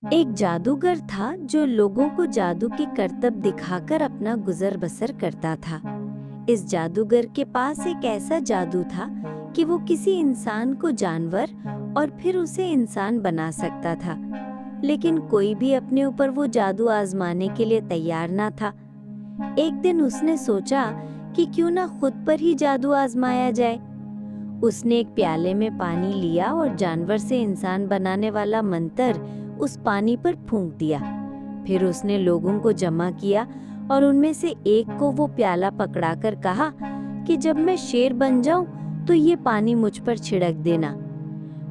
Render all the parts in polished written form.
एक जादूगर था जो लोगों को जादू के करतब दिखाकर अपना गुजर बसर करता था। इस जादूगर के पास एक ऐसा जादू था कि वो किसी इंसान को जानवर और फिर उसे इंसान बना सकता था, लेकिन कोई भी अपने ऊपर वो जादू आजमाने के लिए तैयार ना था। एक दिन उसने सोचा कि क्यों ना खुद पर ही जादू आजमाया जाए। उसने एक प्याले में पानी लिया और जानवर से इंसान बनाने वाला मंत्र उस पानी पर फूंक दिया। फिर उसने लोगों को जमा किया और उनमें से एक को वो प्याला पकड़ाकर कहा कि जब मैं शेर बन जाऊं तो ये पानी मुझ पर छिड़क देना।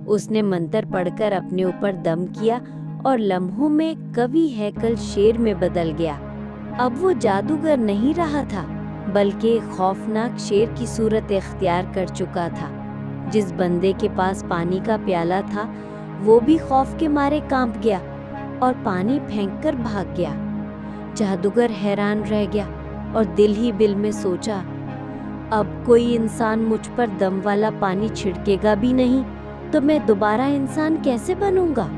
उसने मंत्र पढ़कर अपने ऊपर दम किया और लम्हों में कवि हैकल शेर में बदल गया। अब वो जादूगर नहीं रहा था, बल्कि एक खौफनाक शेर की सूरत इख्तियार कर चुका था। जिस बंदे के पास पानी का प्याला था वो भी खौफ के मारे कांप गया और पानी फेंककर भाग गया। जादूगर हैरान रह गया और दिल ही दिल में सोचा, अब कोई इंसान मुझ पर दम वाला पानी छिड़केगा भी नहीं तो मैं दोबारा इंसान कैसे बनूंगा।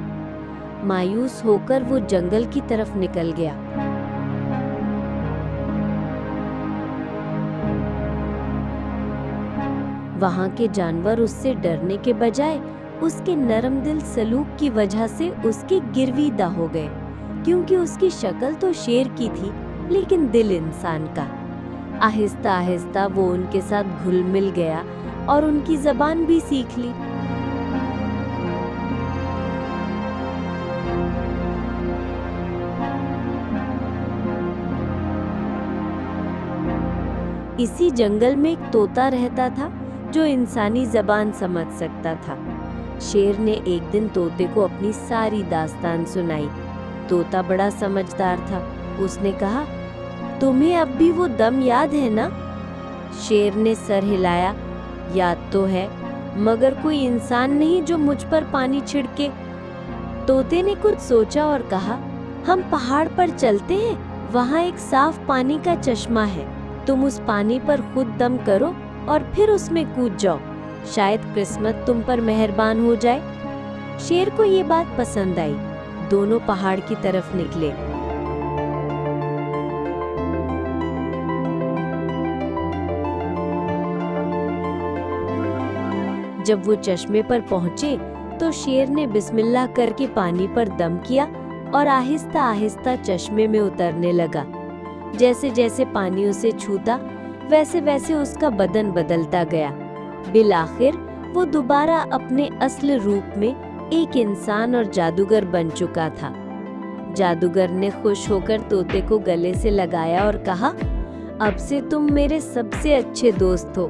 मायूस होकर वो जंगल की तरफ निकल गया। वहां के जानवर उससे डरने के बजाय उसके नरम दिल सलूक की वजह से उसके गिरवीदा हो गए, क्योंकि उसकी शक्ल तो शेर की थी लेकिन दिल इंसान का। आहिस्ता आहिस्ता वो उनके साथ घुल मिल गया और उनकी जबान भी सीख ली। इसी जंगल में एक तोता रहता था जो इंसानी जबान समझ सकता था। शेर ने एक दिन तोते को अपनी सारी दास्तान सुनाई। तोता बड़ा समझदार था। उसने कहा, तुम्हें अब भी वो दम याद है ना? शेर ने सर हिलाया, याद तो है, मगर कोई इंसान नहीं जो मुझ पर पानी छिड़के। तोते ने कुछ सोचा और कहा, हम पहाड़ पर चलते हैं, वहाँ एक साफ पानी का चश्मा है। तुम उस पानी पर खुद दम करो और फिर उसमें कूद जाओ, शायद किस्मत तुम पर मेहरबान हो जाए। शेर को ये बात पसंद आई। दोनों पहाड़ की तरफ निकले। जब वो चश्मे पर पहुंचे तो शेर ने बिस्मिल्लाह करके पानी पर दम किया और आहिस्ता आहिस्ता चश्मे में उतरने लगा। जैसे जैसे पानी उसे छूता वैसे वैसे उसका बदन बदलता गया। बिलाखिर वो दोबारा अपने असली रूप में एक इंसान और जादूगर बन चुका था। जादूगर ने खुश होकर तोते को गले से लगाया और कहा, अब से तुम मेरे सबसे अच्छे दोस्त हो।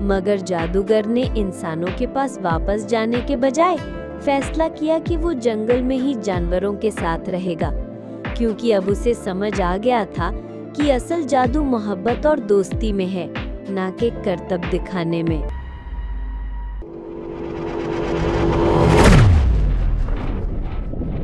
मगर जादूगर ने इंसानों के पास वापस जाने के बजाय फैसला किया कि वो जंगल में ही जानवरों के साथ रहेगा, क्योंकि अब उसे समझ आ गया था कि असल जादू मोहब्बत और दोस्ती में है, ना कि करतब दिखाने में।